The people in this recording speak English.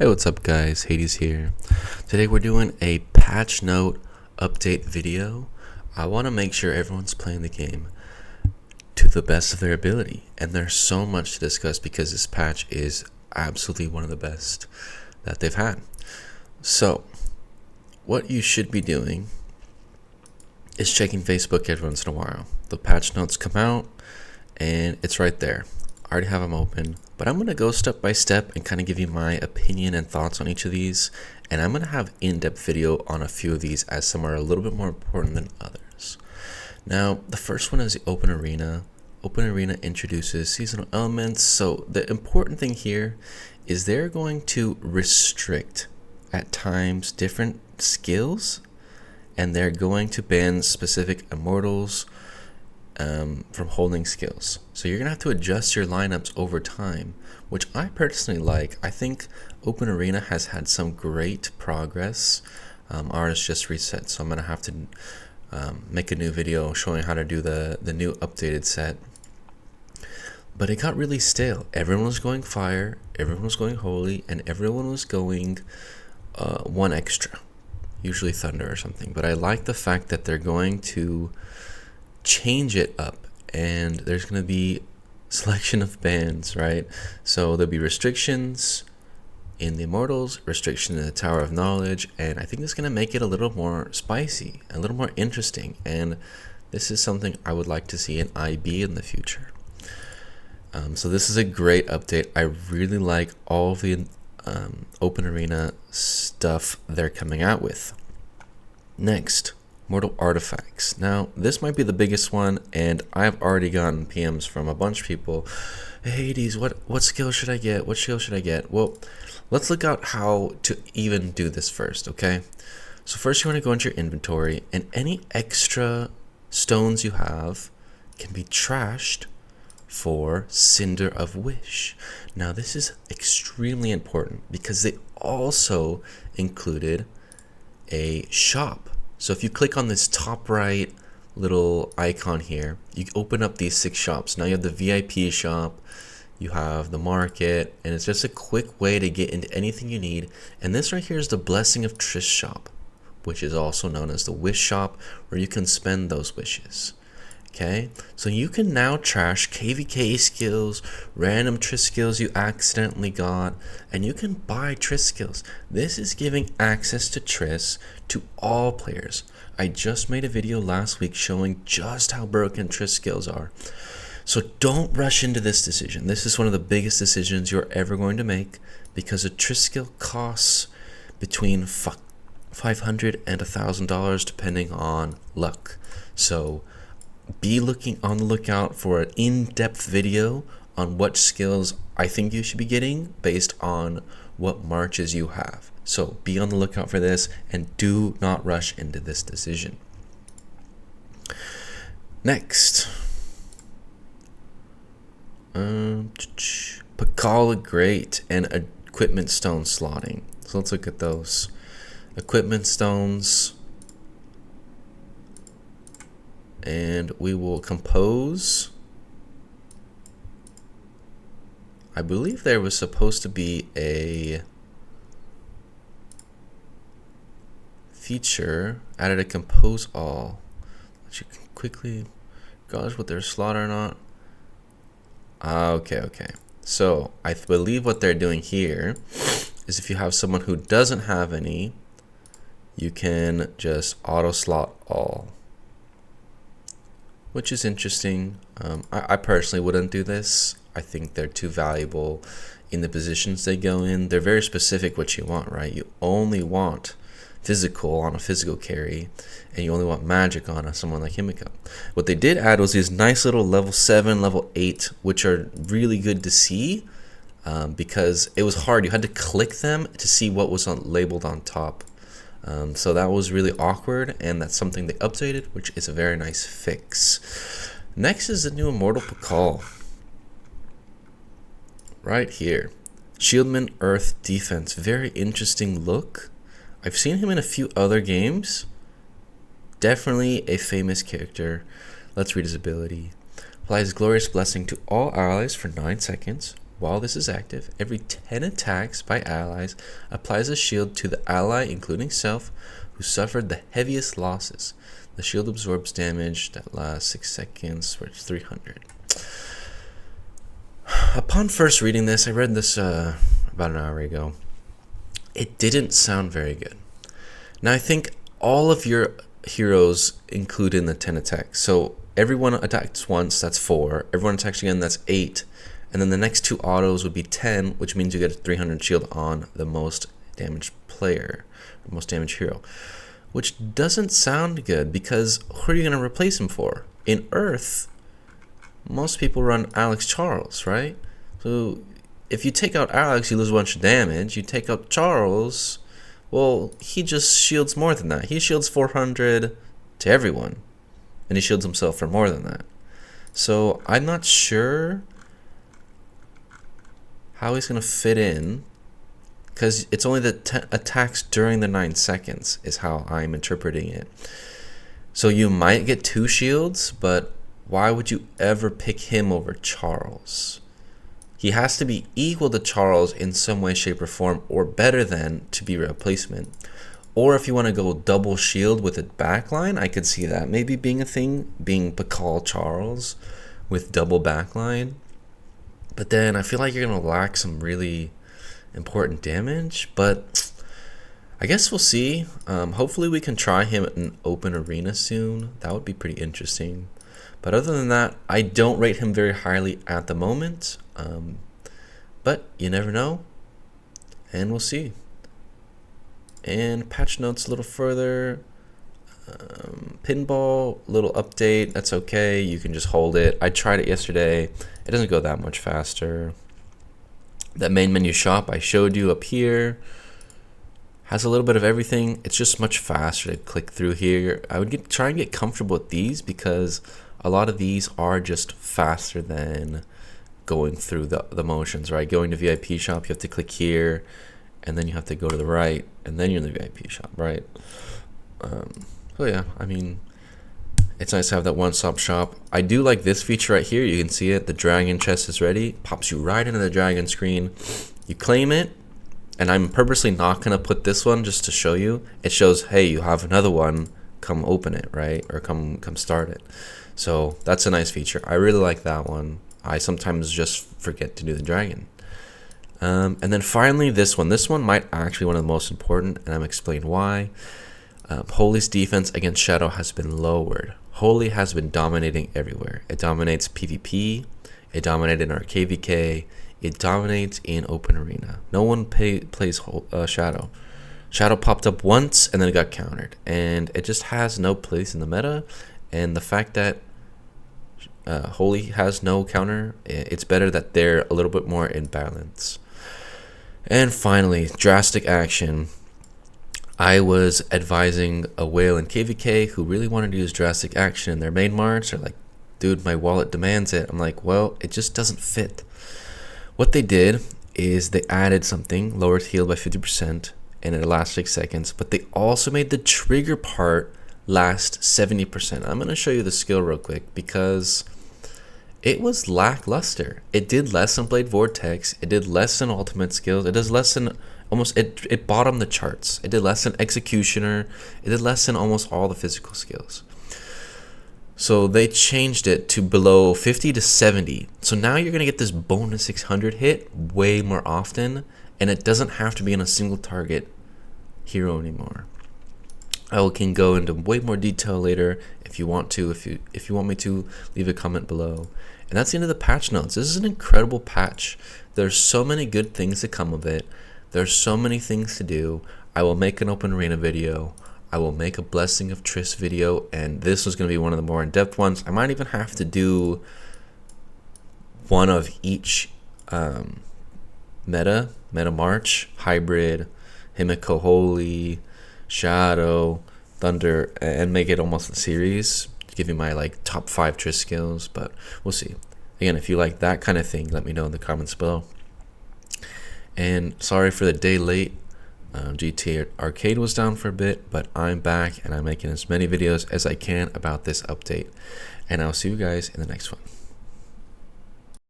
Hey, what's up guys, Hades here. Today we're doing a patch note update video. I want to make sure everyone's playing the game to the best of their ability, and there's so much to discuss because this patch is absolutely one of the best that they've had. So what you should be doing is checking Facebook every once in a while. The patch notes come out and it's right there. I already have them open, but I'm going to go step by step and kind of give you my opinion and thoughts on each of these, and I'm going to have in-depth video on a few of these as some are a little bit more important than others. Now, the first one is the Open Arena. Open Arena introduces seasonal elements, so the important thing here is they're going to restrict at times different skills, and they're going to ban specific immortals from holding skills. So you're gonna have to adjust your lineups over time, which I personally like. I think Open Arena has had some great progress. Ours just reset, so I'm gonna have to make a new video showing how to do the new updated set. But it got really stale. Everyone was going fire, everyone was going holy, and everyone was going one extra, usually thunder or something. But I like the fact that they're going to change it up, and there's going to be selection of bans, right? So there'll be restrictions in the immortals, restriction in the Tower of Knowledge, and I think it's going to make it a little more spicy, a little more interesting, and this is something I would like to see in IB in the future. So this is a great update. I really like all the Open Arena stuff they're coming out with. Next, Mortal Artifacts. Now, this might be the biggest one, and I've already gotten PMs from a bunch of people. Hey, Hades, what skill should I get? What skill should I get? Well, let's look out how to even do this first, okay? So first you want to go into your inventory, and any extra stones you have can be trashed for Cinder of Wish. Now, this is extremely important because they also included a shop. So if you click on this top right little icon here, you open up these 6 shops. Now you have the VIP shop, you have the market, and it's just a quick way to get into anything you need. And this right here is the Blessing of Triss shop, which is also known as the Wish shop, where you can spend those wishes. Okay, so you can now trash KVK skills, random Triss skills you accidentally got, and you can buy Triss skills. This is giving access to Triss to all players. I just made a video last week showing just how broken Triss skills are. So don't rush into this decision. This is one of the biggest decisions you're ever going to make, because a Triss skill costs between $500 and $1,000 depending on luck. So be looking on the lookout for an in-depth video on what skills I think you should be getting based on what marches you have. So be on the lookout for this, and do not rush into this decision. Next, Pakala Great and Equipment Stone slotting. So let's look at those. Equipment Stones, and we will compose. I believe there was supposed to be a feature added to compose all, that you can quickly gauge what their slot or not. Okay. So I believe what they're doing here is if you have someone who doesn't have any, you can just auto slot all, which is interesting. I personally wouldn't do this. I think they're too valuable in the positions they go in. They're very specific what you want, right? You only want physical on a physical carry, and you only want magic on someone like Himiko. What they did add was these nice little level 7, level 8, which are really good to see, because it was hard. You had to click them to see what was labeled on top. So that was really awkward, and that's something they updated, which is a very nice fix. Next is the new Immortal Pakal. Right here. Shieldman Earth Defense. Very interesting look. I've seen him in a few other games. Definitely a famous character. Let's read his ability. Applies Glorious Blessing to all allies for 9 seconds. while this is active, every 10 attacks by allies applies a shield to the ally, including self, who suffered the heaviest losses. The shield absorbs damage that lasts 6 seconds for 300. Upon first reading this, I read this about an hour ago. It didn't sound very good. Now I think all of your heroes include in the 10 attacks. So everyone attacks once, that's 4. Everyone attacks again, that's 8. And then the next 2 autos would be 10, which means you get a 300 shield on the most damaged player, the most damaged hero. Which doesn't sound good, because who are you going to replace him for? In Earth, most people run Alex Charles, right? So if you take out Alex, you lose a bunch of damage. You take out Charles, well, he just shields more than that. He shields 400 to everyone, and he shields himself for more than that. So I'm not sure how he's going to fit in, because it's only the attacks during the 9 seconds is how I'm interpreting it. So you might get 2 shields, but why would you ever pick him over Charles? He has to be equal to Charles in some way, shape, or form, or better than, to be a replacement. Or if you want to go double shield with a backline, I could see that maybe being a thing, being Pakal Charles with double backline. But then I feel like you're going to lack some really important damage, but I guess we'll see. Hopefully we can try him in an open arena soon. That would be pretty interesting. But other than that, I don't rate him very highly at the moment. But you never know, and we'll see. And patch notes a little further. Pinball, little update. That's okay. You can just hold it. I tried it yesterday. It doesn't go that much faster. That main menu shop I showed you up here has a little bit of everything. It's just much faster to click through here. I would try and get comfortable with these, because a lot of these are just faster than going through the motions, right? Going to VIP shop, you have to click here, and then you have to go to the right, and then you're in the VIP shop, right? So yeah, I mean, it's nice to have that one-stop shop. I do like this feature right here. You can see it. The dragon chest is ready. Pops you right into the dragon screen. You claim it, and I'm purposely not going to put this one just to show you. It shows, hey, you have another one. Come open it, right? Or come start it. So that's a nice feature. I really like that one. I sometimes just forget to do the dragon. And then finally, this one. This one might actually be one of the most important, and I'm explaining why. Holy's defense against Shadow has been lowered. Holy has been dominating everywhere. It dominates PvP. It dominated in our KVK. It dominates in open arena. No one plays Shadow. Shadow popped up once and then it got countered. And it just has no place in the meta. And the fact that Holy has no counter, it's better that they're a little bit more in balance. And finally, drastic action. I was advising a whale in KVK who really wanted to use drastic action in their main march. They're like, dude, my wallet demands it. I'm like, well, it just doesn't fit. What they did is they added something, lowered heal by 50%, and it lasts 6 seconds. But they also made the trigger part last 70%. I'm going to show you the skill real quick, because it was lackluster. It did less than Blade Vortex. It did less than ultimate skills. It does less than almost, it bottomed the charts. It did less than Executioner. It did less than almost all the physical skills. So they changed it to below 50 to 70. So now you're going to get this bonus 600 hit way more often, and it doesn't have to be on a single target hero anymore. I can go into way more detail later if you want to. If you want me to, leave a comment below. And that's the end of the patch notes. This is an incredible patch. There's so many good things that come of it. There's so many things to do. I will make an open arena video. I will make a Blessing of Triss video, and this was going to be one of the more in-depth ones. I might even have to do one of each meta march, hybrid, Himiko Holy, Shadow, Thunder, and make it almost a series to give you my like top 5 Triss skills, but we'll see. Again, if you like that kind of thing, let me know in the comments below. And sorry for the day late. GTA Arcade was down for a bit, but I'm back and I'm making as many videos as I can about this update. And I'll see you guys in the next one.